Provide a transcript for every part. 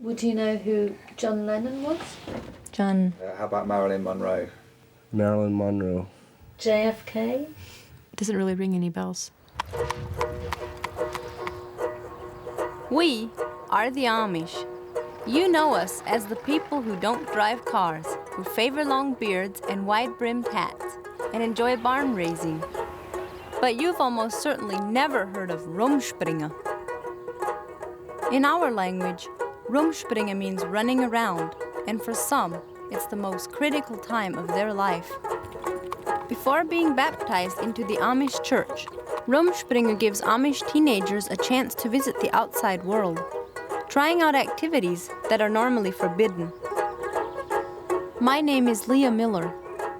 Would you know who John Lennon was? John. How about Marilyn Monroe? Marilyn Monroe. JFK? Doesn't really ring any bells. We are the Amish. You know us as the people who don't drive cars, who favor long beards and wide-brimmed hats, and enjoy barn raising. But you've almost certainly never heard of rumspringa. In our language, rumspringa means running around, and for some, it's the most critical time of their life. Before being baptized into the Amish church, rumspringa gives Amish teenagers a chance to visit the outside world, trying out activities that are normally forbidden. My name is Leah Miller.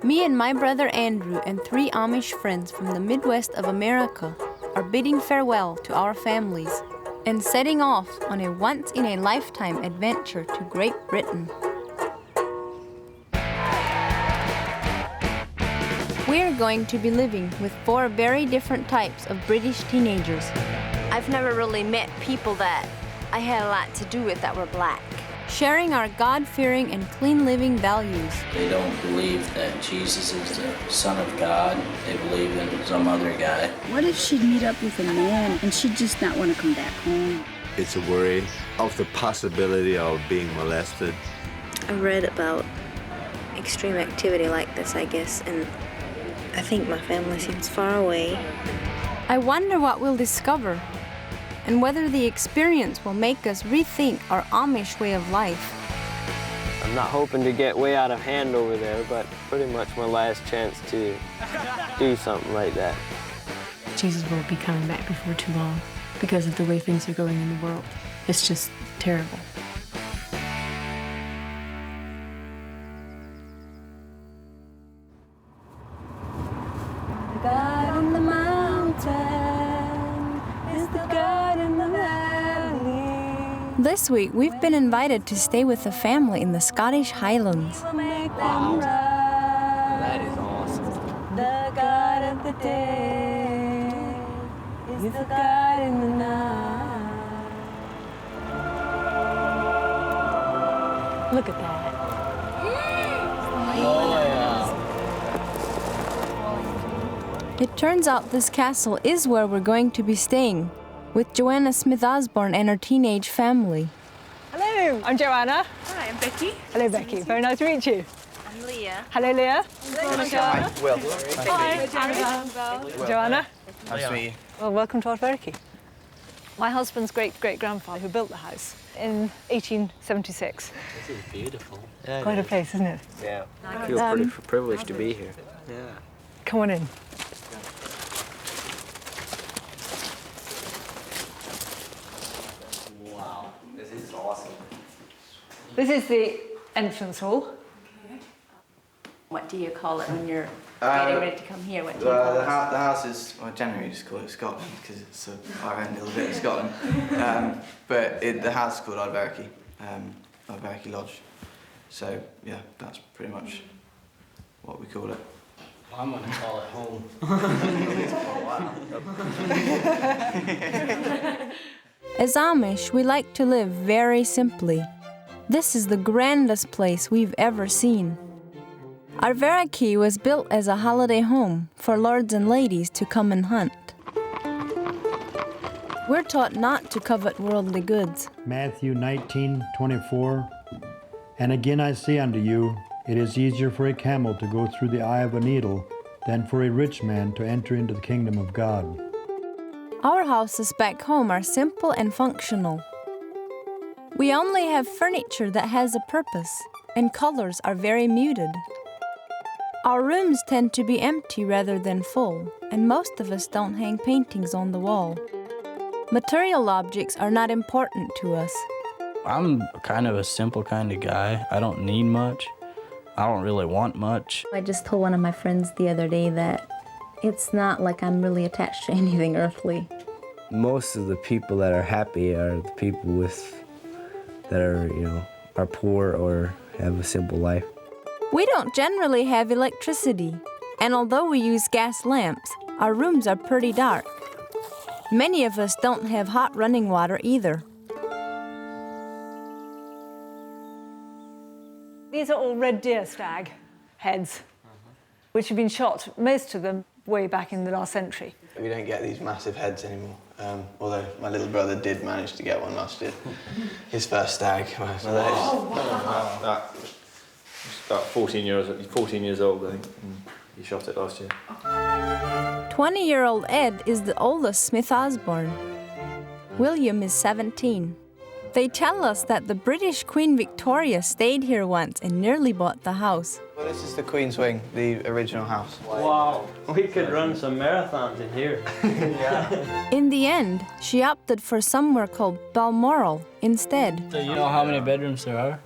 Me and my brother Andrew and 3 Amish friends from the Midwest of America are bidding farewell to our families and setting off on a once-in-a-lifetime adventure to Great Britain. We're going to be living with 4 very different types of British teenagers. I've never really met people that I had a lot to do with that were black. Sharing our God-fearing and clean-living values. They don't believe that Jesus is the Son of God. They believe in some other guy. What if she'd meet up with a man and she'd just not want to come back home? It's a worry of the possibility of being molested. I read about extreme activity like this, I guess, and I think my family seems far away. I wonder what we'll discover and whether the experience will make us rethink our Amish way of life. I'm not hoping to get way out of hand over there, but pretty much my last chance to do something like that. Jesus will be coming back before too long because of the way things are going in the world. It's just terrible. God in the mountain is the God in the valley. This week, we've been invited to stay with a family in the Scottish Highlands. Wow. That is awesome. The God of the day is the God in the night. Look at that. Oh, yeah. It turns out this castle is where we're going to be staying, with Joanna Smith Osborne and her teenage family. Hello, I'm Joanna. Hi, I'm Becky. Hello, Becky. Very nice to meet you. I'm Leah. Hello, Leah. Hi, Will. Hi, Joanna. Nice to meet you. Well, welcome to Ardverky. My husband's great-great-grandfather who built the house in 1876. This is beautiful. Quite a place, isn't it? Yeah. I feel pretty privileged to be here. Yeah. Come on in. Wow, this is awesome. This is the entrance hall. What do you call it when you're getting ready to come here? What do you call The it? house is, well, generally just call it Scotland because it's our own little bit of Scotland. But the house is called Ardverky, Ardverky Lodge. So yeah, that's pretty much what we call it. I'm gonna call it home. As Amish, we like to live very simply. This is the grandest place we've ever seen. Ardverky was built as a holiday home for lords and ladies to come and hunt. We're taught not to covet worldly goods. Matthew 19:24. And again I say unto you, it is easier for a camel to go through the eye of a needle than for a rich man to enter into the kingdom of God. Our houses back home are simple and functional. We only have furniture that has a purpose, and colors are very muted. Our rooms tend to be empty rather than full, and most of us don't hang paintings on the wall. Material objects are not important to us. I'm kind of a simple kind of guy. I don't need much. I don't really want much. I just told one of my friends the other day that it's not like I'm really attached to anything earthly. Most of the people that are happy are the people that are poor or have a simple life. We don't generally have electricity, and although we use gas lamps, our rooms are pretty dark. Many of us don't have hot running water either. These are all red deer stag heads, which have been shot, most of them, way back in the last century. We don't get these massive heads anymore, although my little brother did manage to get one last year. His first stag. Oh, wow. That's about 14 years old, I think, and he shot it last year. 20-year-old Ed is the oldest Smith Osborne. William is 17. They tell us that the British Queen Victoria stayed here once and nearly bought the house. Well, this is the Queen's Wing, the original house. Wow, we could run some marathons in here. Yeah. In the end, she opted for somewhere called Balmoral instead. So you know how many bedrooms there are?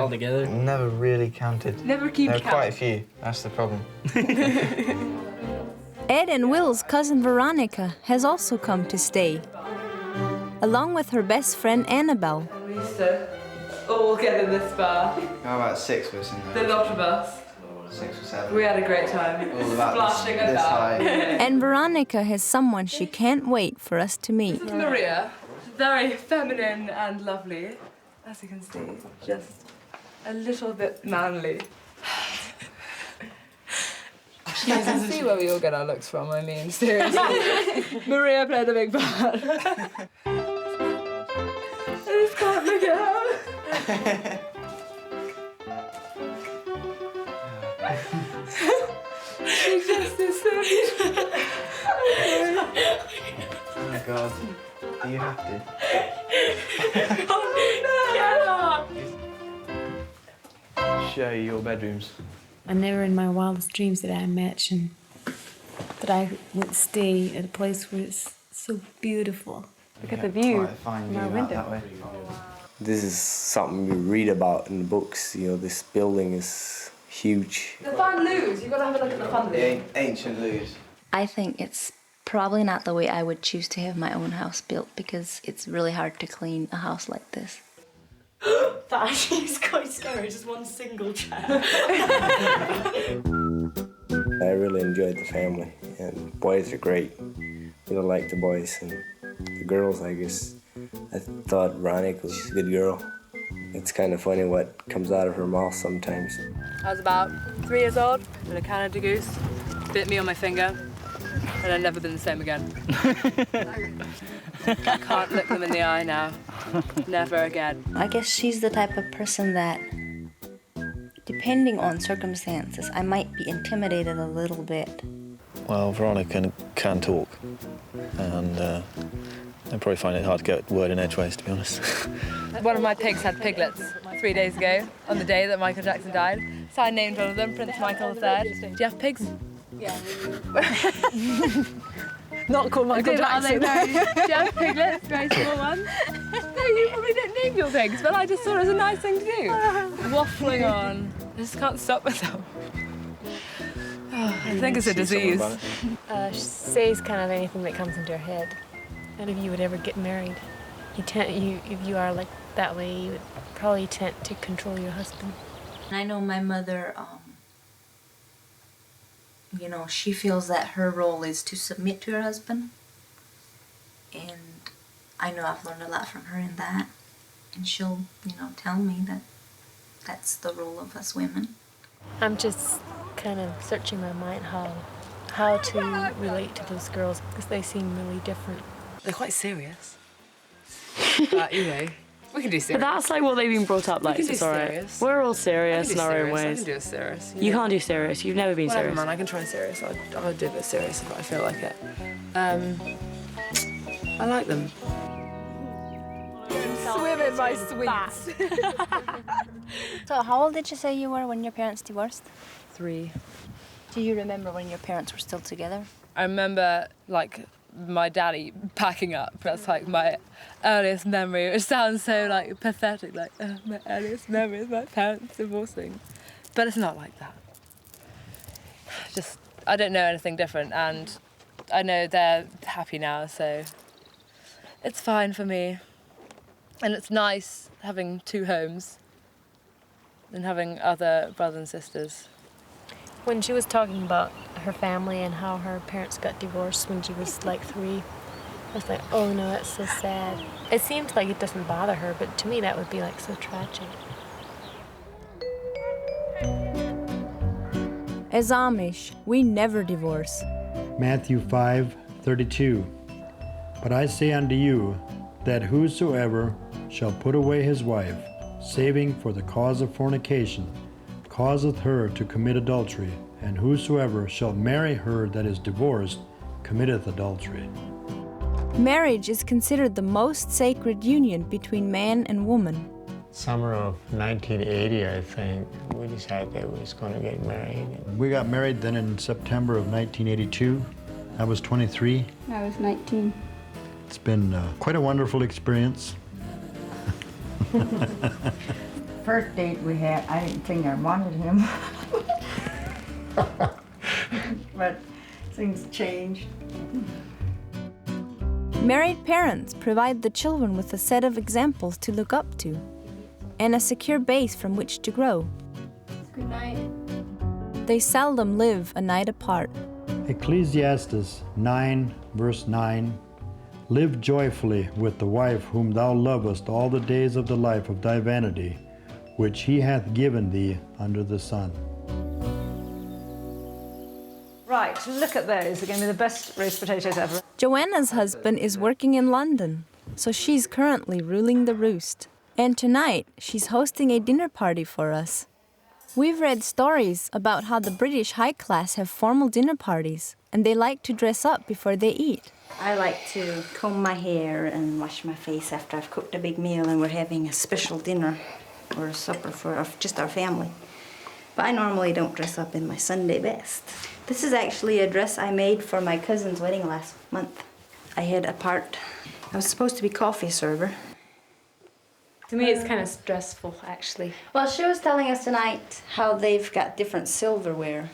All together? Never really counted. Never keep count. count. There are quite a few, that's the problem. Ed and Will's cousin Veronica has also come to stay, along with her best friend Annabelle. We used to all get in this bar. How about 6 of us in there? The lot of us. 6 or 7. We had a great time. All about Splashing this about. high. And Veronica has someone she can't wait for us to meet. This is Maria. Very feminine and lovely, as you can see. Just a little bit manly. You can see where we all get our looks from, I mean, seriously. Maria played a big part. I just can't look at her. She just is so beautiful. Oh my God, do you have to? Show you your bedrooms. I never in my wildest dreams did I imagine that I would stay at a place where it's so beautiful. Look at the view from our window. That way. This is something we read about in the books. You know, this building is huge. The fun loos. You've got to have a look at the fun loos. The ancient loos. I think it's probably not the way I would choose to have my own house built because it's really hard to clean a house like this. That actually is quite scary, just one single chair. I really enjoyed the family, and boys are great. We don't like the boys, and the girls, I guess. I thought Veronica was a good girl. It's kind of funny what comes out of her mouth sometimes. I was about 3 years old when a Canada goose bit me on my finger, and I've never been the same again. I can't look them in the eye now. Never again. I guess she's the type of person that, depending on circumstances, I might be intimidated a little bit. Well, Veronica can talk, and I probably find it hard to get a word in edgeways, to be honest. One of my pigs had piglets 3 days ago, on the day that Michael Jackson died. So I named one of them Prince Michael III. Do you have pigs? Yeah. Not called Michael Jackson. Do you have piglets? Very small ones? No, you probably didn't name your pigs, but I just thought it was a nice thing to do. Waffling on. I just can't stop myself. I think it's a disease. She says kind of anything that comes into her head. None of you would ever get married. If you are like that way, you would probably tend to control your husband. I know my mother, you know, she feels that her role is to submit to her husband. And I know I've learned a lot from her in that. And she'll, you know, tell me that that's the role of us women. I'm just kind of searching my mind how to relate to those girls because they seem really different. They're quite serious. But anyway, we can do serious. But that's like what they've been brought up like. We can It's do all right. serious. We're all serious in our own I ways. can do a serious. You can't do serious. You've never been Whatever, serious. man, I can try serious. I'll do a bit serious if I feel like it. I like them. Swim in my sweets. So how old did you say you were when your parents divorced? 3. Do you remember when your parents were still together? I remember, like, my daddy packing up. That's, like, my earliest memory, which sounds so, like, pathetic. Like, my earliest memory is my parents divorcing. But it's not like that. Just, I don't know anything different, and I know they're happy now, so it's fine for me. And it's nice having 2 homes and having other brothers and sisters. When she was talking about her family and how her parents got divorced when she was like 3, I was like, oh no, that's so sad. It seems like it doesn't bother her, but to me that would be like so tragic. As Amish, we never divorce. Matthew 5:32. But I say unto you, that whosoever shall put away his wife, saving for the cause of fornication, causeth her to commit adultery, and whosoever shall marry her that is divorced, committeth adultery. Marriage is considered the most sacred union between man and woman. Summer of 1980, I think, we decided that we was going to get married. We got married then in September of 1982. I was 23. I was 19. It's been quite a wonderful experience. First date we had, I didn't think I wanted him. But things changed. Married parents provide the children with a set of examples to look up to and a secure base from which to grow. Good night. They seldom live a night apart. Ecclesiastes 9, verse 9. Live joyfully with the wife whom thou lovest all the days of the life of thy vanity, which he hath given thee under the sun. Right, look at those. They're going to be the best roast potatoes ever. Joanna's husband is working in London, so she's currently ruling the roost. And tonight, she's hosting a dinner party for us. We've read stories about how the British high class have formal dinner parties, and they like to dress up before they eat. I like to comb my hair and wash my face after I've cooked a big meal and we're having a special dinner or a supper for just our family. But I normally don't dress up in my Sunday best. This is actually a dress I made for my cousin's wedding last month. I was supposed to be coffee server. To me, it's kind of stressful, actually. Well, she was telling us tonight how they've got different silverware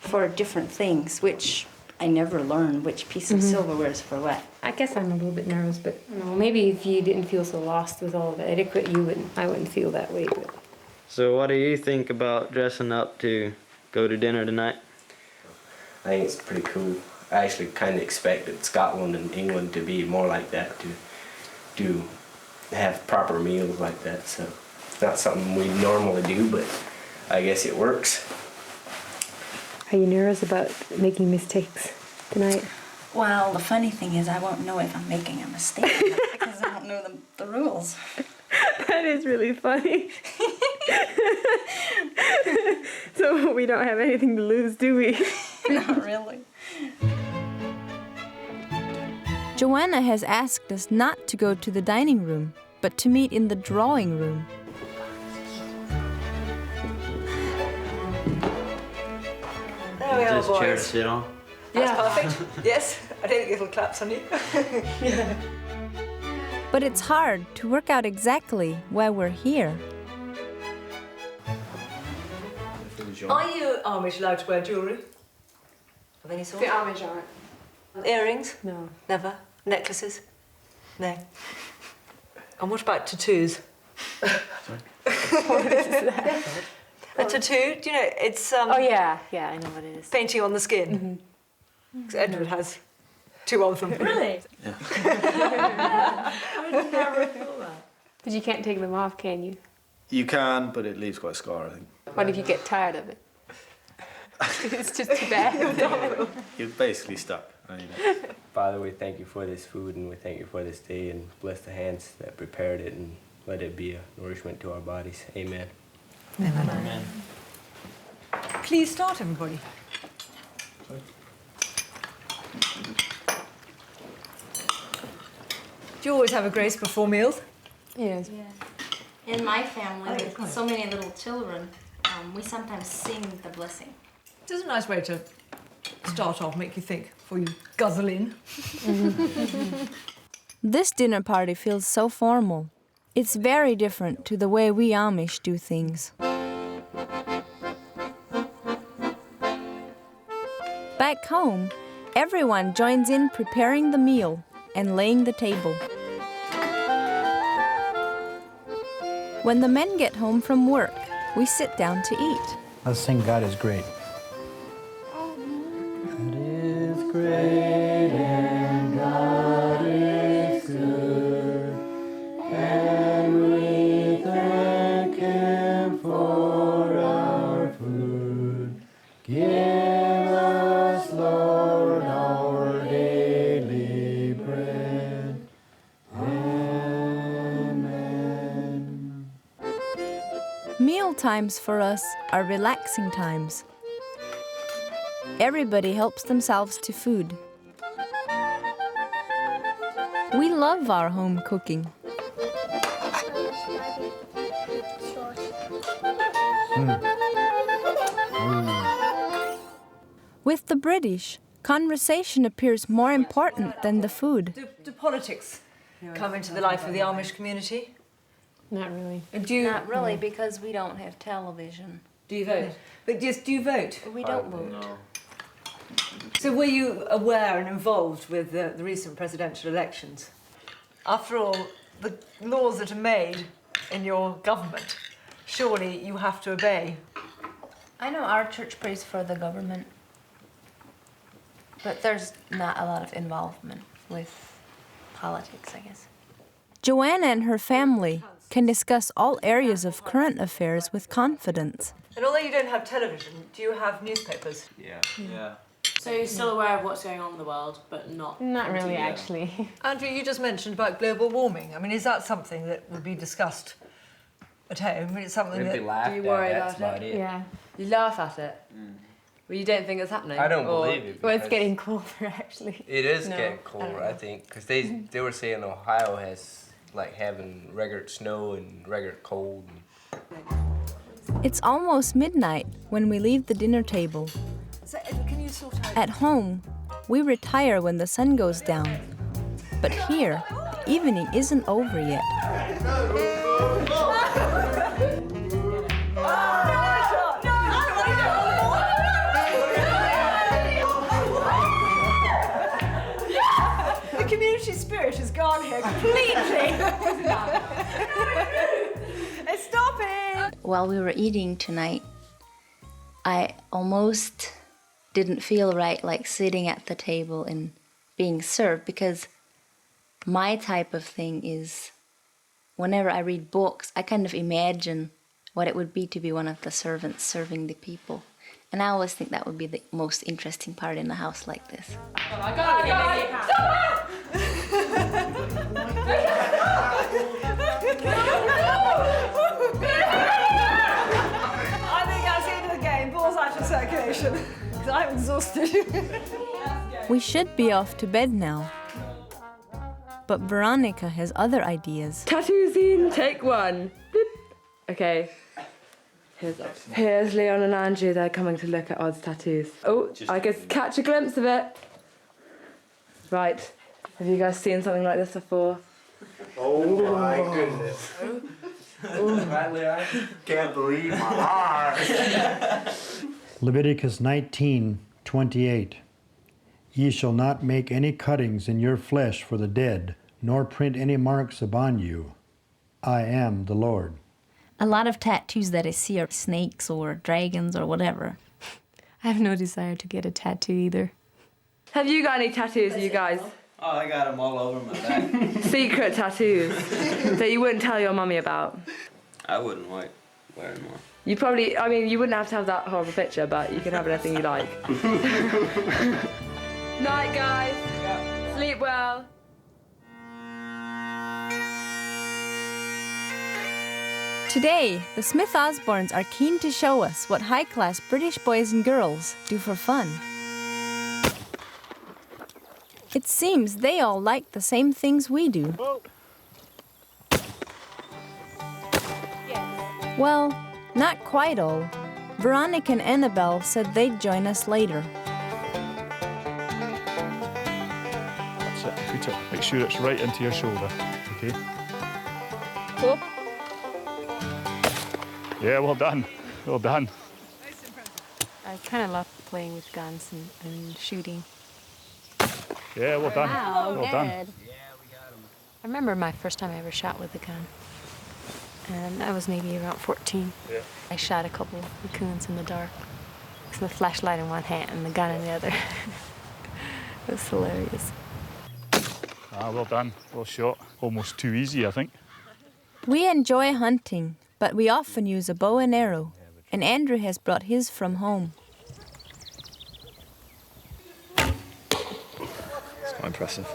for different things, which I never learned which piece of silverware is for what. I guess I'm a little bit nervous, but I don't know, maybe if you didn't feel so lost with all the etiquette, I wouldn't feel that way. But. So what do you think about dressing up to go to dinner tonight? I think it's pretty cool. I actually kind of expected Scotland and England to be more like that, to have proper meals like that. So it's not something we normally do, but I guess it works. Are you nervous about making mistakes tonight? Well, the funny thing is I won't know if I'm making a mistake because I don't know the rules. That is really funny. So we don't have anything to lose, do we? Not really. Joanna has asked us not to go to the dining room, but to meet in the drawing room. There we are, Just boys. chair to sit on. That's perfect. Yes, I take little claps on you. But it's hard to work out exactly why we're here. Are you Amish allowed to wear jewellery of any sort? The Amish aren't. Earrings? No. Never? Necklaces? No. And what about tattoos? What is that? A tattoo? Do you know, it's... Oh, yeah, I know what it is. Painting on the skin. 'Cause Edward has 2 of them. Really? Yeah. I would never feel that. But you can't take them off, can you? You can, but it leaves quite a scar, I think. What if you get tired of it? It's just too bad. You're basically stuck. Father, we thank you for this food and we thank you for this day and bless the hands that prepared it and let it be a nourishment to our bodies. Amen. Amen. Amen. Please start, everybody. Do you always have a grace before meals? Yes. Yeah. In my family, with so many little children, we sometimes sing the blessing. It's a nice way to start off, make you think, before you guzzle in. This dinner party feels so formal. It's very different to the way we Amish do things. Back home, everyone joins in preparing the meal and laying the table. When the men get home from work, we sit down to eat. Let's sing God is Great. God is great and God is good, and we thank Him for our food. Meal times for us are relaxing times. Everybody helps themselves to food. We love our home cooking. With the British, conversation appears more important than the food. Do politics come into the life of the Amish community? Not really. Not really, because we don't have television. Do you vote? But do you vote? We don't vote. No. So were you aware and involved with the recent presidential elections? After all, the laws that are made in your government, surely you have to obey. I know our church prays for the government, but there's not a lot of involvement with politics, I guess. Joanna and her family can discuss all areas of current affairs with confidence. And although you don't have television, do you have newspapers? Yeah. So you're still aware of what's going on in the world, but not really, actually. Andrew, you just mentioned about global warming. I mean, is that something that would be discussed at home? I mean, it's something It'd that... be laughed Do you worry at, that's about about it? it. Yeah. You laugh at it. Well, you don't think it's happening. I don't believe it. Well, it's because getting colder, actually. It is No, getting I don't colder, know. I think, because they were saying Ohio has like having regular snow and regular cold. It's almost midnight when we leave the dinner table. So, can you sort out... At home, we retire when the sun goes down. But here, the evening isn't over yet. The community spirit has gone here completely. Stop it! While we were eating tonight, I almost didn't feel right, like sitting at the table and being served, because my type of thing is, whenever I read books, I kind of imagine what it would be to be one of the servants serving the people. And I always think that would be the most interesting part in a house like this. I think that's the end of the game. Ball's out of circulation. Because I'm exhausted. We should be off to bed now. But Veronica has other ideas. Tattoo scene, take one. Boop. Okay. Here's Leon and Andrew. They're coming to look at Odd's tattoos. Oh, I guess catch a glimpse of it. Right. Have you guys seen something like this before? Oh my goodness. I can't believe my eyes. Leviticus 19:28. Ye shall not make any cuttings in your flesh for the dead, nor print any marks upon you. I am the Lord. A lot of tattoos that I see are snakes or dragons or whatever. I have no desire to get a tattoo either. Have you got any tattoos, you guys? Oh, I got them all over my back. Secret tattoos that you wouldn't tell your mummy about? I wouldn't wear more. You probably, I mean, you wouldn't have to have that horrible picture, but you can have anything you like. Night, guys. Sleep well. Today, the Smith Osbornes are keen to show us what high-class British boys and girls do for fun. It seems they all like the same things we do. Well, not quite all. Veronica and Annabelle said they'd join us later. That's it. Put it. Make sure it's right into your shoulder. Okay. Cool. Yeah, well done. Well done. I kind of love playing with guns and shooting. Yeah, well done. Wow, well done. I remember my first time I ever shot with a gun. And I was maybe around 14. Yeah. I shot a couple of raccoons in the dark with the flashlight in one hand and the gun in the other. It was hilarious. Ah, well done. Well shot. Almost too easy, I think. We enjoy hunting, but we often use a bow and arrow, and Andrew has brought his from home. It's quite impressive.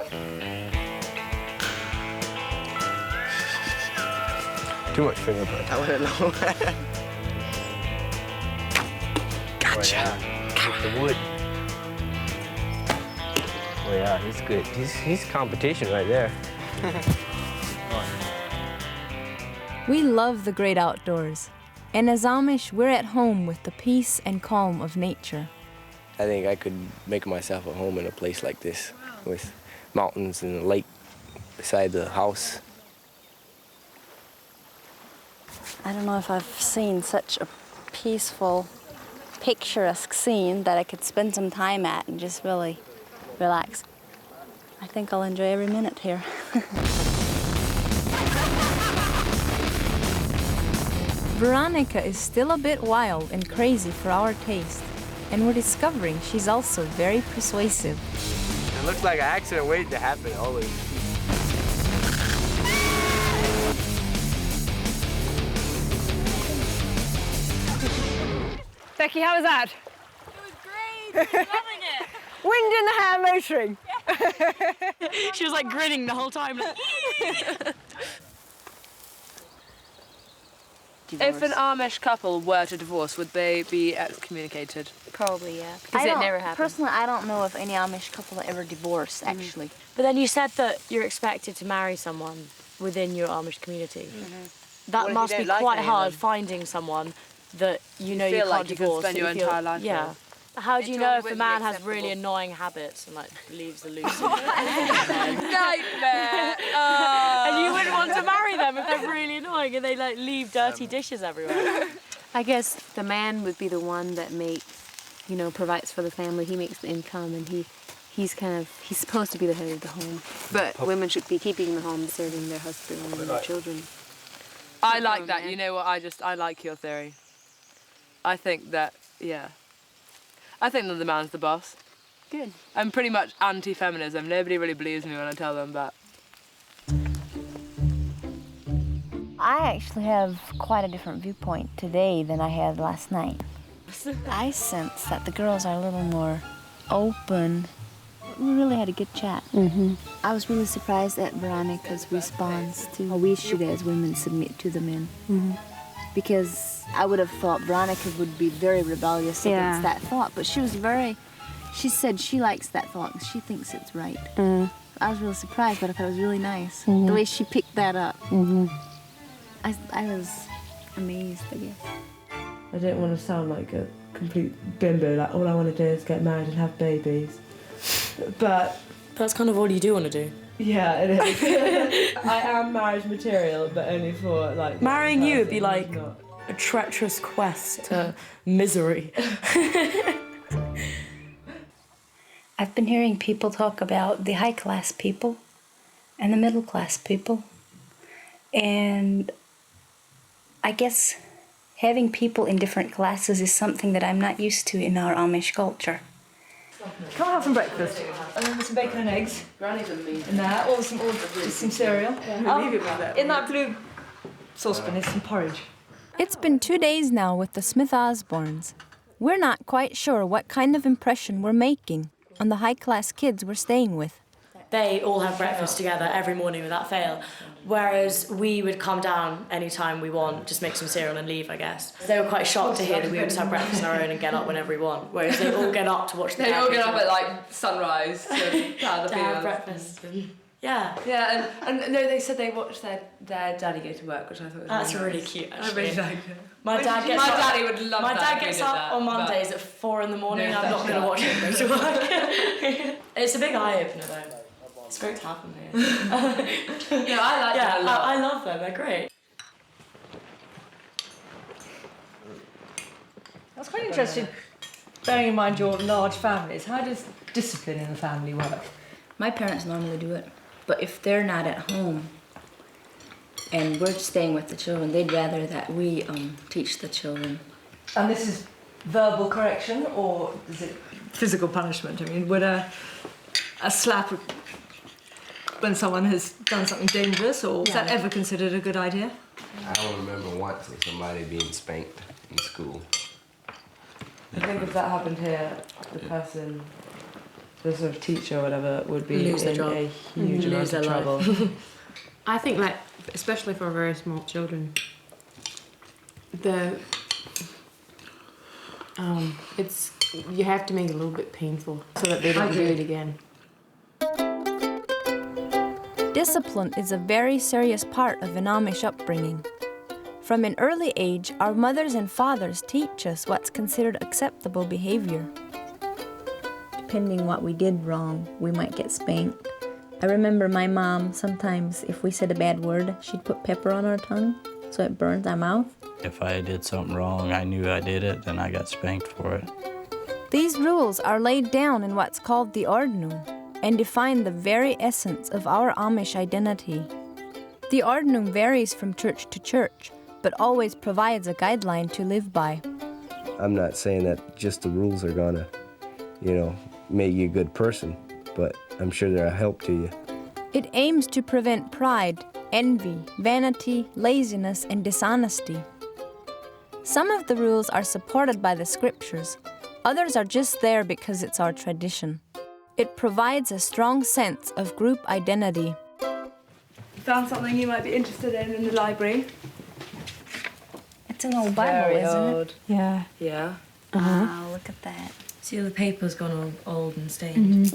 Too much fingerprint. I went long. Gotcha. Oh, yeah. With the wood. Oh yeah, he's good. He's competition right there. We love the great outdoors. And as Amish, we're at home with the peace and calm of nature. I think I could make myself at home in a place like this, with mountains and a lake beside the house. I don't know if I've seen such a peaceful, picturesque scene that I could spend some time at and just really relax. I think I'll enjoy every minute here. Veronica is still a bit wild and crazy for our taste, and we're discovering she's also very persuasive. It looks like an accident waiting to happen always. Becky, how was that? It was great. Loving it. Wind in the hair motoring. She was like grinning the whole time. Like, if an Amish couple were to divorce, would they be excommunicated? Probably, yeah. Because it never happened. Personally, I don't know if any Amish couple ever divorced, actually. But then you said that you're expected to marry someone within your Amish community. That What if must you be don't like quite any of hard them? finding someone that you know you feel can't like you can divorce. spend that your feel- entire life Yeah. with. How do you It's know all if the really man has acceptable. really annoying habits and like leaves the loose? Nightmare! And you wouldn't want to marry them if they're really annoying and they like leave dirty dishes everywhere. I guess the man would be the one that provides for the family. He makes the income, and he's supposed to be the head of the home. But women should be keeping the home, serving their husband and their children. I like that. You know what? I like your theory. I think that, yeah. I think that the man's the boss. Good. I'm pretty much anti-feminism. Nobody really believes me when I tell them that. I actually have quite a different viewpoint today than I had last night. I sense that the girls are a little more open. We really had a good chat. I was really surprised at Veronica's response to how we should, as women, submit to the men. Because I would have thought Veronica would be very rebellious against that thought, but she said she likes that thought. She thinks it's right. I was really surprised, but I thought it was really nice. The way she picked that up. I was amazed, I guess. I don't want to sound like a complete bimbo, like all I want to do is get married and have babies. But that's kind of all you do want to do. Yeah, it is. I am marriage material, but only for like... Marrying you would be like a treacherous quest to misery. I've been hearing people talk about the high-class people and the middle-class people. And I guess having people in different classes is something that I'm not used to in our Amish culture. Come and have some breakfast. And then some bacon and eggs. Granny's a mean. In there, or just some cereal. In that blue saucepan is some porridge. It's been 2 days now with the Smith Osbornes. We're not quite sure what kind of impression we're making on the high-class kids we're staying with. They all have breakfast together every morning without fail, whereas we would come down anytime we want, just make some cereal and leave, I guess. They were quite shocked to hear that we would just have breakfast on our own and get up whenever we want, whereas they all get up to watch the They all get up television. at like sunrise to plough the To have fields. breakfast. Yeah. Yeah, and no, they said they watched their daddy go to work, which I thought was That's really really nice. cute, I actually. really liked it. My daddy would love My that dad if we gets did up that, on but- Mondays at 4 in the morning, No, and I'm not going to watch shut him go to work. It's a big eye-opener, though. It's great to have them here. Yeah, I like them a lot. I love them, they're great. I was quite interested, bearing in mind your large families, how does discipline in the family work? My parents normally do it, but if they're not at home and we're staying with the children, they'd rather that we teach the children. And this is verbal correction, or is it physical punishment? I mean, would a slap when someone has done something dangerous, or was that ever considered a good idea? I don't remember once of somebody being spanked in school. I think if that happened here, the person, the sort of teacher or whatever, would be Lose their in job. a huge amount Lose of their trouble. I think like especially for very small children. You have to make it a little bit painful so that they don't do it again. Discipline is a very serious part of an Amish upbringing. From an early age, our mothers and fathers teach us what's considered acceptable behavior. Depending what we did wrong, we might get spanked. I remember my mom, sometimes if we said a bad word, she'd put pepper on our tongue so it burns our mouth. If I did something wrong, I knew I did it, then I got spanked for it. These rules are laid down in what's called the Ordnung and define the very essence of our Amish identity. The Ordnung varies from church to church, but always provides a guideline to live by. I'm not saying that just the rules are gonna, make you a good person, but I'm sure they're a help to you. It aims to prevent pride, envy, vanity, laziness, and dishonesty. Some of the rules are supported by the scriptures. Others are just there because it's our tradition. It provides a strong sense of group identity. Found something you might be interested in the library? It's an old Bible, isn't it? Yeah. Yeah. Wow, look at that. See, the paper's gone all old and stained.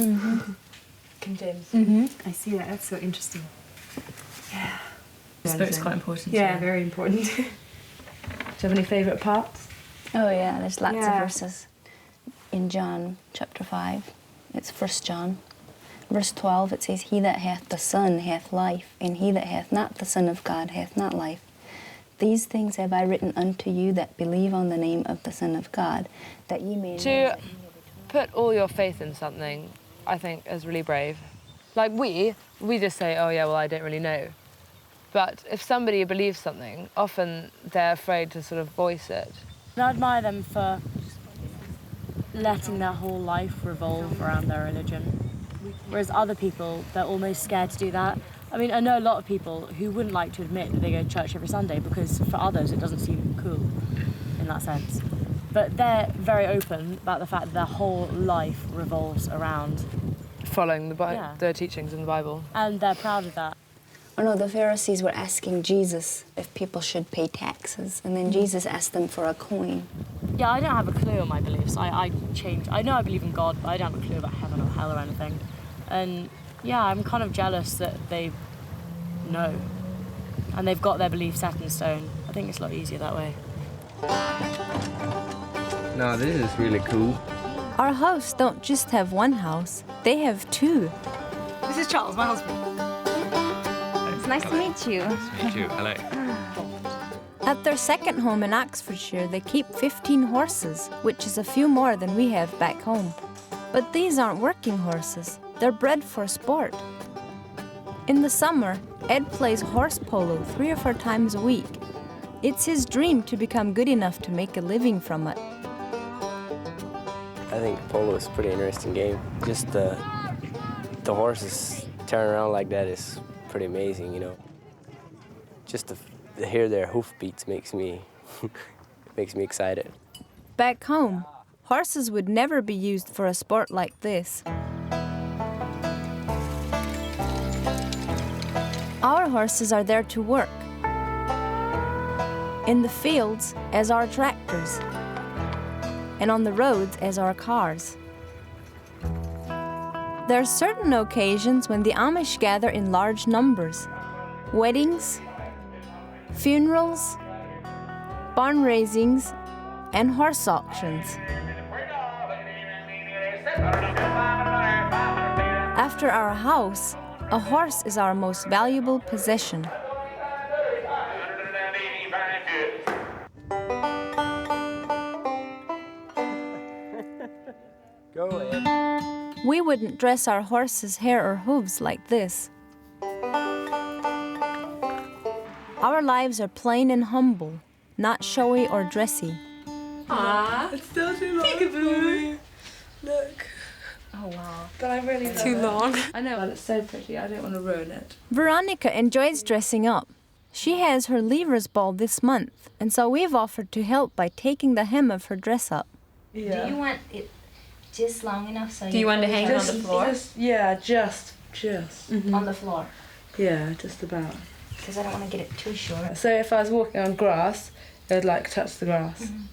King James. I see that. That's so interesting. Yeah. This book's quite important. Yeah, very important. Do you have any favourite parts? Oh yeah, there's lots of verses. In John chapter 5, it's 1 John. Verse 12, it says, "He that hath the Son hath life, and he that hath not the Son of God hath not life. These things have I written unto you that believe on the name of the Son of God, that ye may know." To put all your faith in something, I think, is really brave. Like we just say, oh yeah, well, I don't really know. But if somebody believes something, often they're afraid to sort of voice it. I admire them for letting their whole life revolve around their religion. Whereas other people, they're almost scared to do that. I mean, I know a lot of people who wouldn't like to admit that they go to church every Sunday because for others it doesn't seem cool in that sense. But they're very open about the fact that their whole life revolves around following the teachings in the Bible. And they're proud of that. Oh no, the Pharisees were asking Jesus if people should pay taxes, and then Jesus asked them for a coin. Yeah, I don't have a clue on my beliefs. I change. I know I believe in God, but I don't have a clue about heaven or hell or anything. And yeah, I'm kind of jealous that they know. And they've got their belief set in stone. I think it's a lot easier that way. No, this is really cool. Our hosts don't just have one house, they have two. This is Charles, my husband. It's nice to meet you. Nice to meet you. Hello. At their second home in Oxfordshire, they keep 15 horses, which is a few more than we have back home. But these aren't working horses. They're bred for sport. In the summer, Ed plays horse polo 3 or 4 times a week. It's his dream to become good enough to make a living from it. I think polo is a pretty interesting game. Just the horses turn around like that is pretty amazing, Just to hear their hoofbeats makes me excited. Back home, horses would never be used for a sport like this. Our horses are there to work. In the fields as our tractors, and on the roads as our cars. There are certain occasions when the Amish gather in large numbers. Weddings, funerals, barn raisings, and horse auctions. After our house, a horse is our most valuable possession. Go ahead. We wouldn't dress our horses' hair or hooves like this. Our lives are plain and humble, not showy or dressy. Ah, it's still too long. Peekaboo. Look. Oh wow. But I really love Too it. long. I know, but it's so pretty. I don't want to ruin it. Veronica enjoys dressing up. She has her leavers ball this month, and so we've offered to help by taking the hem of her dress up. Yeah. Do you want it just long enough so Do you want to hang on the floor? Just On the floor. Yeah, just about. because I don't want to get it too short. So if I was walking on grass, it would like touch the grass. Mm-hmm.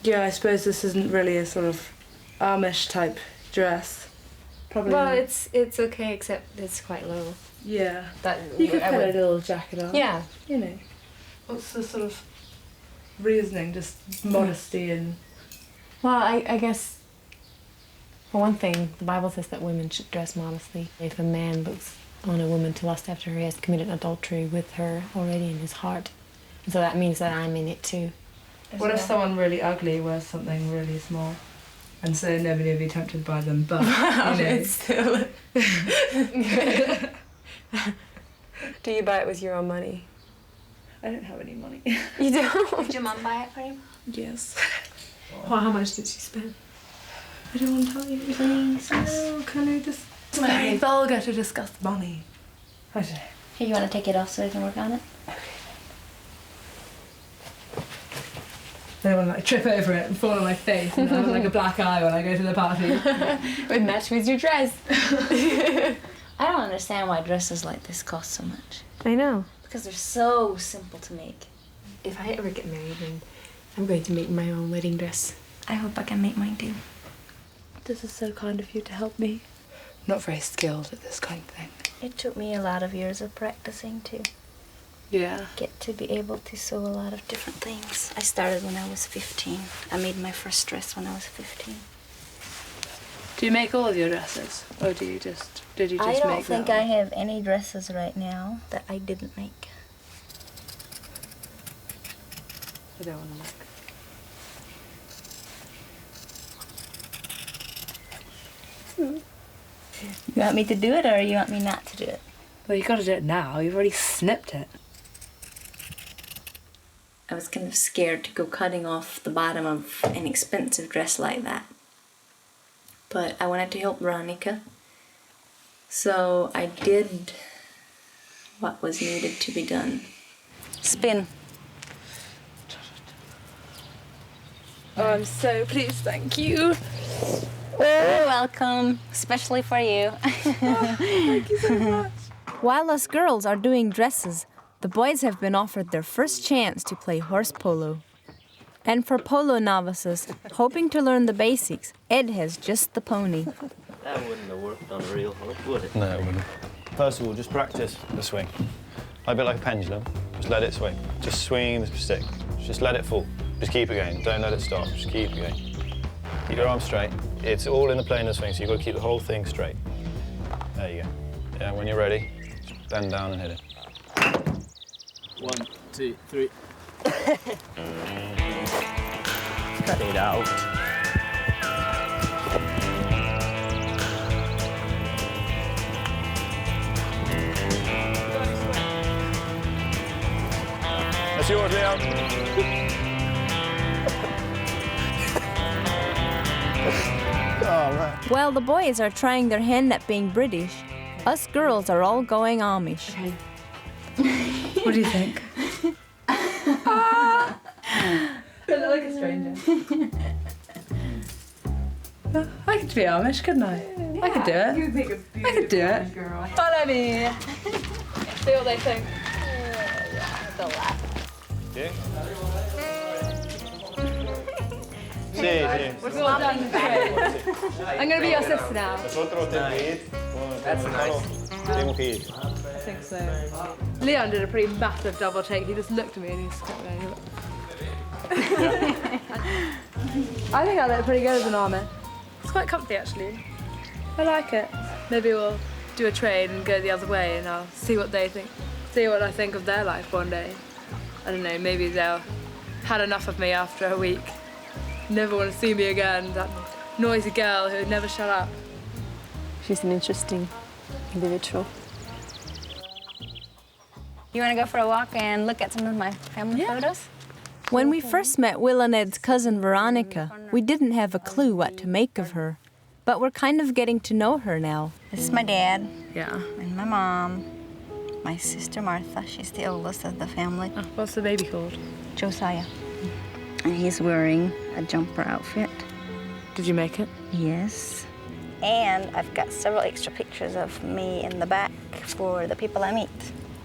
Yeah, I suppose this isn't really a sort of Amish type dress. Probably. Well, not. it's okay, except it's quite low. Yeah. That You could put a little jacket on. Yeah. You know. What's the sort of reasoning? Just modesty and. Well, I guess, for one thing, the Bible says that women should dress modestly. If a man looks on a woman to lust after her, he has committed adultery with her already in his heart. And so that means that I'm in it too. What if someone really ugly wears something really small? And so nobody would be tempted by them, but, you know. It's still... Do you buy it with your own money? I don't have any money. You don't? Did your mum buy it for you? Yes. Well, how much did she spend? I don't want to tell you. Please. No, can I just... It's very vulgar to discuss money. I don't know. Here, you want to take it off so I can work on it? I don't want to like trip over it and fall on my face and have like a black eye when I go to the party. It would match with your dress. I don't understand why dresses like this cost so much. I know. Because they're so simple to make. If I ever get married, then I'm going to make my own wedding dress. I hope I can make mine too. This is so kind of you to help me. Not very skilled at this kind of thing. It took me a lot of years of practicing too. Yeah. Get to be able to sew a lot of different things. I started when I was 15. I made my first dress when I was 15. Do you make all of your dresses? Or did you just make that? I don't think I have any dresses right now that I didn't make. I don't want to look. You want me to do it or you want me not to do it? Well, you've got to do it now. You've already snipped it. I was kind of scared to go cutting off the bottom of an expensive dress like that. But I wanted to help Veronica. So I did what was needed to be done. Spin. Oh, I'm so pleased, thank you. You're welcome, especially for you. Thank you so much. While us girls are doing dresses, the boys have been offered their first chance to play horse polo. And for polo novices, hoping to learn the basics, Ed has just the pony. That wouldn't have worked on a real horse, would it? No, it wouldn't. First of all, just practice the swing. A bit like a pendulum. Just let it swing. Just swing the stick. Just let it fall. Just keep it going. Don't let it stop. Just keep it going. Keep your arms straight. It's all in the plane of the swing, so you've got to keep the whole thing straight. There you go. Yeah, when you're ready, just bend down and hit it. 1, 2, 3. Cut it out. That's yours, Leo. While the boys are trying their hand at being British, us girls are all going Amish. What do you think? I look like a stranger. I could be Amish, couldn't I? Yeah, I could do it. You make a beautiful I could do it. girl. Follow me. See what they think. They'll laugh. Yeah. Sí. We're all done. I'm going to be your sister now. That's nice. I think so. Leon did a pretty massive double take. He just looked at me and he just kept going. I think I look pretty good as an army. It's quite comfy, actually. I like it. Maybe we'll do a trade and go the other way and I'll see what they think. See what I think of their life one day. I don't know, maybe they'll had enough of me after a week. Never want to see me again, that noisy girl who would never shut up. She's an interesting individual. You want to go for a walk and look at some of my family photos? When we first met Will and Ed's cousin Veronica, we didn't have a clue what to make of her. But we're kind of getting to know her now. This is my dad. Yeah. And my mom. My sister Martha, she's the oldest of the family. Oh, what's the baby called? Josiah. And he's wearing a jumper outfit. Did you make it? Yes. And I've got several extra pictures of me in the back for the people I meet.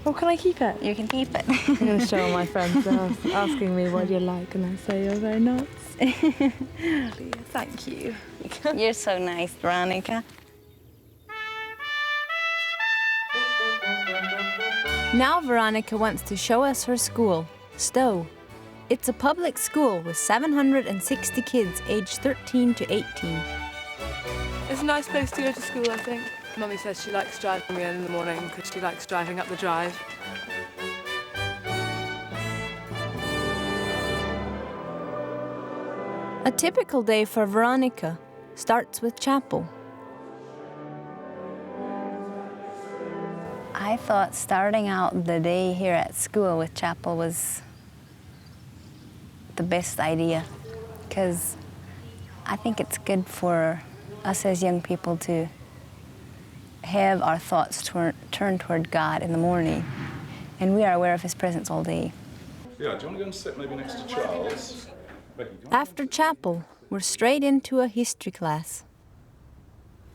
Oh, can I keep it? You can keep it. I'm going to show all my friends. They're asking me what you like, and I say you're very nice. Thank you. You're so nice, Veronica. Now Veronica wants to show us her school, Stowe. It's a public school with 760 kids aged 13 to 18. It's a nice place to go to school, I think. Mummy says she likes driving me in the morning because she likes driving up the drive. A typical day for Veronica starts with chapel. I thought starting out the day here at school with chapel was the best idea, because I think it's good for us as young people to have our thoughts turned toward God in the morning, and we are aware of His presence all day. Yeah, do you want to go and sit maybe next to Charles? After chapel, we're straight into a history class.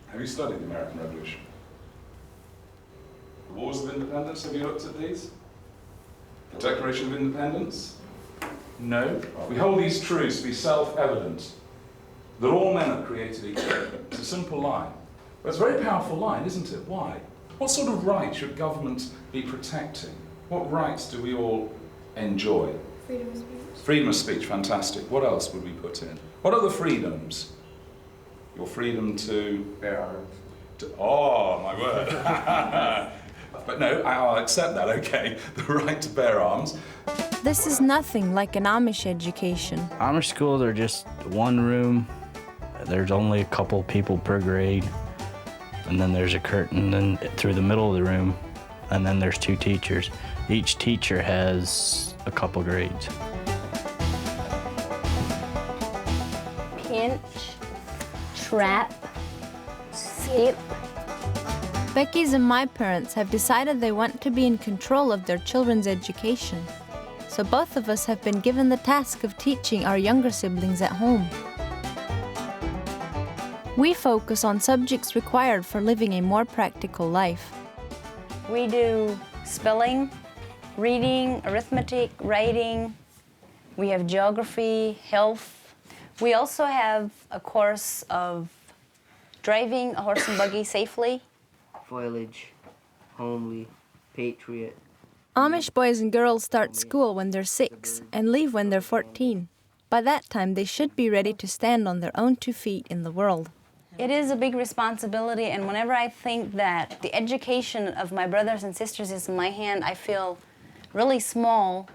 Have you studied the American Revolution? The Wars of Independence, have you looked at these? The Declaration of Independence? No. We hold these truths to be self-evident, that all men are created equal. It's a simple line. But it's a very powerful line, isn't it? Why? What sort of rights should government be protecting? What rights do we all enjoy? Freedom of speech. Freedom of speech, fantastic. What else would we put in? What other freedoms? Your freedom to bear arms. Oh, my word. But no, I'll accept that, okay. The right to bear arms. This is nothing like an Amish education. Amish schools are just one room. There's only a couple people per grade. And then there's a curtain and through the middle of the room. And then there's 2 teachers. Each teacher has a couple grades. Pinch, trap, skip. Becky's and my parents have decided they want to be in control of their children's education. So both of us have been given the task of teaching our younger siblings at home. We focus on subjects required for living a more practical life. We do spelling, reading, arithmetic, writing. We have geography, health. We also have a course of driving a horse and buggy safely. Foliage, homely, patriot. Amish boys and girls start school when they're 6 and leave when they're 14. By that time, they should be ready to stand on their own 2 feet in the world. It is a big responsibility, and whenever I think that the education of my brothers and sisters is in my hand, I feel really small,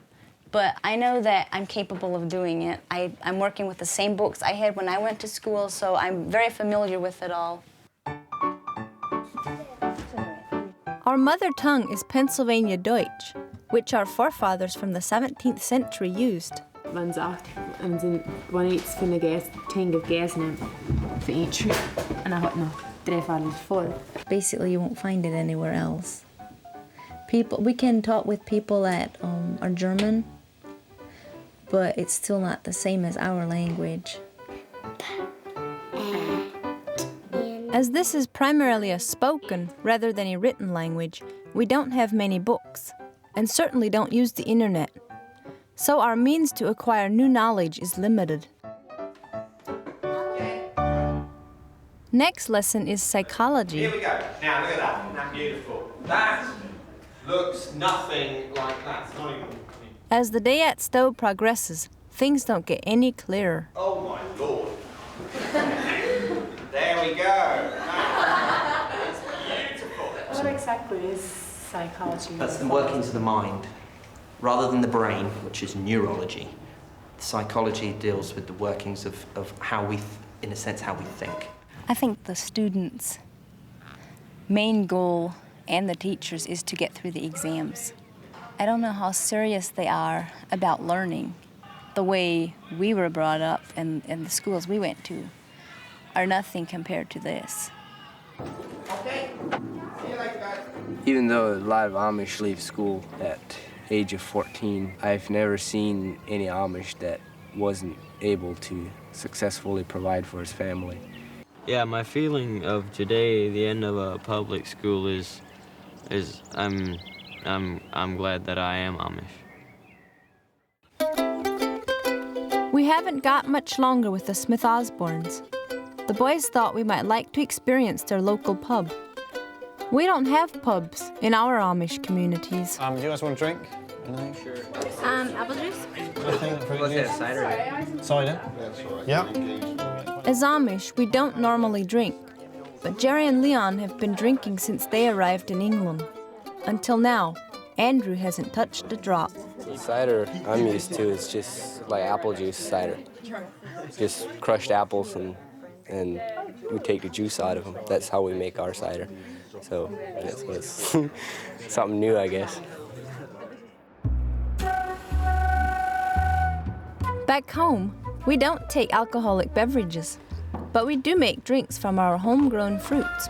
but I know that I'm capable of doing it. I'm working with the same books I had when I went to school, so I'm very familiar with it all. Our mother tongue is Pennsylvania Deutsch, which our forefathers from the 17th century used. Man sagt, wenn ich jetzt für eine Ting gegessen habe, für einen Schritt, und dann hat noch 3 Fallen voll. Basically, you won't find it anywhere else. We can talk with people that are German, but it's still not the same as our language. As this is primarily a spoken rather than a written language, we don't have many books, and certainly don't use the internet. So our means to acquire new knowledge is limited. Next lesson is psychology. Here we go. Now look at that. Isn't that beautiful? That looks nothing like that. It's not even... As the day at Stowe progresses, things don't get any clearer. Oh my Lord. There we go. It's beautiful. What exactly is psychology? That's the workings of the mind. Rather than the brain, which is neurology, psychology deals with the workings of how we, in a sense, how we think. I think the students' main goal and the teachers is to get through the exams. I don't know how serious they are about learning. The way we were brought up and the schools we went to are nothing compared to this. Okay. See you later, guys. Even though a lot of Amish leave school at age of 14, I've never seen any Amish that wasn't able to successfully provide for his family. Yeah, my feeling of today, the end of a public school, is I'm I'm glad that I am Amish. We haven't got much longer with the Smith Osbornes. The boys thought we might like to experience their local pub. We don't have pubs in our Amish communities. Do you guys want a drink? Anything? Sure. Apple juice? Cider? Cider? Yeah. As Amish, we don't normally drink, but Jerry and Leon have been drinking since they arrived in England. Until now, Andrew hasn't touched a drop. The cider I'm used to is just like apple juice cider. Just crushed apples and we take the juice out of them. That's how we make our cider. So it's something new, I guess. Back home, we don't take alcoholic beverages, but we do make drinks from our homegrown fruits.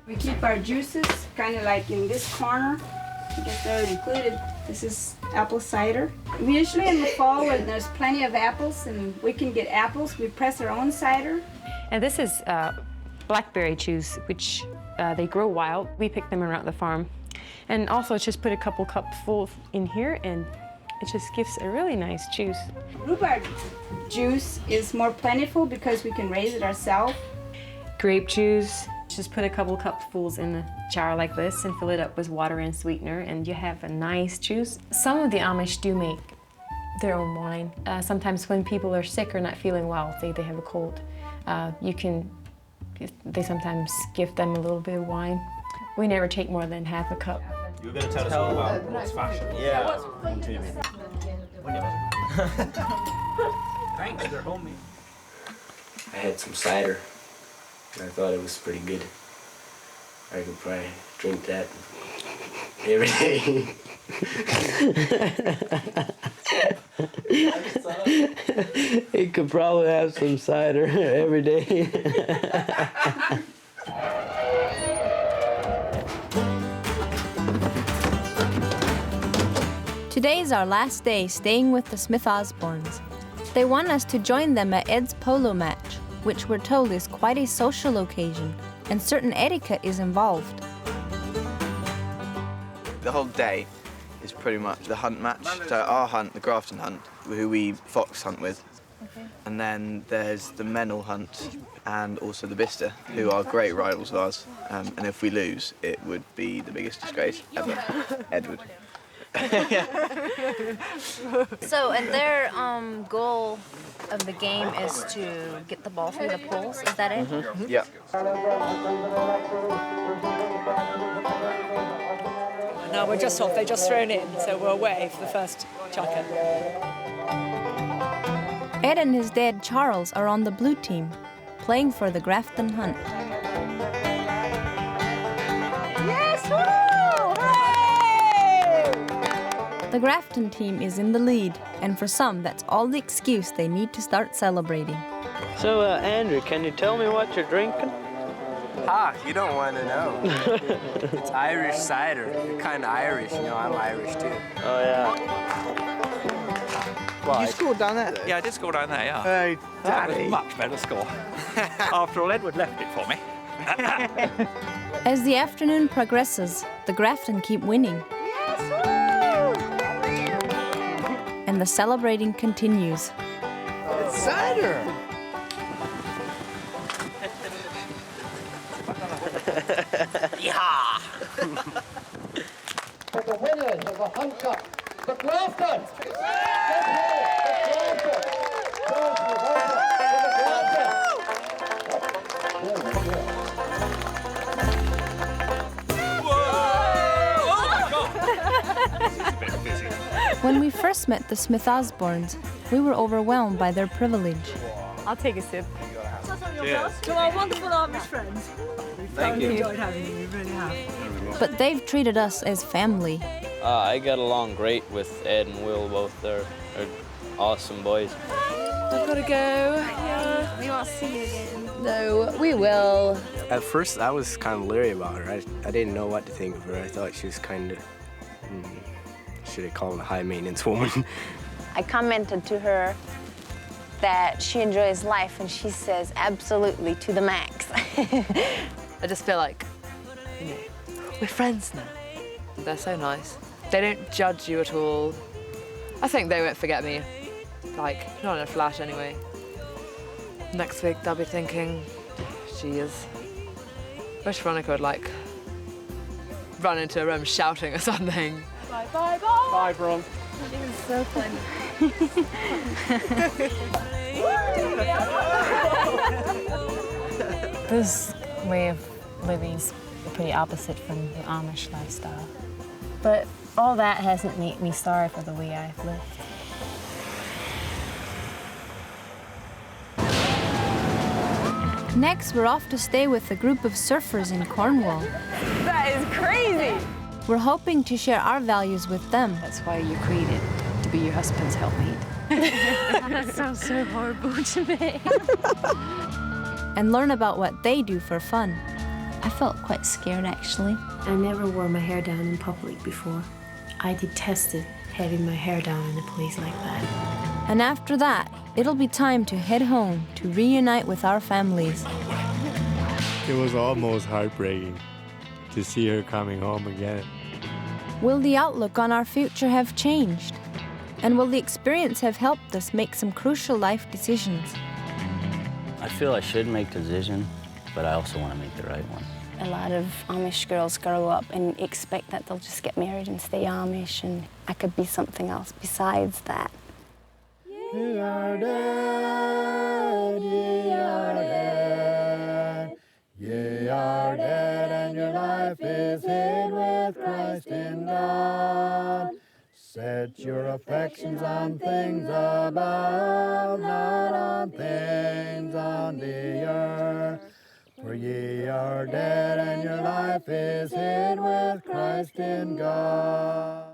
We keep our juices kind of like in this corner. I guess they're included. This is apple cider. We usually in the fall when there's plenty of apples and we can get apples, we press our own cider. And this is blackberry juice, which they grow wild. We pick them around the farm. And also just put a couple cupfuls in here and it just gives a really nice juice. Rhubarb juice is more plentiful because we can raise it ourselves. Grape juice, just put a couple cupfuls in a jar like this and fill it up with water and sweetener and you have a nice juice. Some of the Amish do make their own wine. Sometimes when people are sick or not feeling well, say they have a cold, they sometimes give them a little bit of wine. We never take more than half a cup. You were going to tell us all about what's fashion. Yeah. Thanks, they're homemade. I had some cider, and I thought it was pretty good. I could probably drink that every day. He could probably have some cider every day. Today's our last day staying with the Smith Osbornes. They want us to join them at Ed's polo match, which we're told is quite a social occasion, and certain etiquette is involved. The whole day is pretty much the hunt match. So our hunt, the Grafton hunt, who we fox hunt with. Okay. And then there's the Mennel hunt and also the Bicester, who are great rivals of ours. And if we lose, it would be the biggest disgrace ever. Edward. So, and their goal of the game is to get the ball through the poles, is that it? Mm-hmm. Yeah. Now we're just off, they're just thrown in, so we're away for the first chucker. Ed and his dad Charles are on the blue team, playing for the Grafton hunt. Yes, woo! Hooray! The Grafton team is in the lead, and for some, that's all the excuse they need to start celebrating. So, Andrew, can you tell me what you're drinking? Ah, you don't want to know. It's Irish cider. You're kind of Irish, you know, I'm Irish too. Oh, yeah. Well, You scored down there? Yeah, I did score down there, yeah. Hey, Daddy. Much better score. After all, Edward left it for me. As the afternoon progresses, the Grafton keep winning. And the celebrating continues. It's cider! Yeah! For the winners of the Hunt Cup, the Grafton! When we first met the Smith Osbornes, we were overwhelmed by their privilege. I'll take a sip. Cheers. To our wonderful Amish friends. Thank you. Enjoyed having you, we really have. But they've treated us as family. I got along great with Ed and Will, both. They're awesome boys. I've got to go. Yeah. We won't see you again. No, we will. At first, I was kind of leery about her. I didn't know what to think of her. I thought she was kind of, should I call it a high-maintenance woman? I commented to her that she enjoys life, and she says absolutely to the max. I just feel like, you know, we're friends now. They're so nice. They don't judge you at all. I think they won't forget me. Like, not in a flash anyway. Next week they'll be thinking, she is. Wish Veronica would like run into a room shouting or something. Bye, bye, bye. Bye, Brom. She was so funny. This way of living is pretty opposite from the Amish lifestyle. But all that hasn't made me sorry for the way I've lived. Next, we're off to stay with a group of surfers in Cornwall. That is crazy! We're hoping to share our values with them. That's why you're created, to be your husband's helpmate. That sounds so horrible to me. And learn about what they do for fun. I felt quite scared, actually. I never wore my hair down in public before. I detested having my hair down in a place like that. And after that, it'll be time to head home to reunite with our families. It was almost heartbreaking to see her coming home again. Will the outlook on our future have changed? And will the experience have helped us make some crucial life decisions? I feel I should make the decision, but I also want to make the right one. A lot of Amish girls grow up and expect that they'll just get married and stay Amish, and I could be something else besides that. Ye are dead, ye are dead. Ye are dead, and your life is hid with Christ in God. Set your affections on things above, not on things on the earth. For ye are dead, and your life is hid with Christ in God.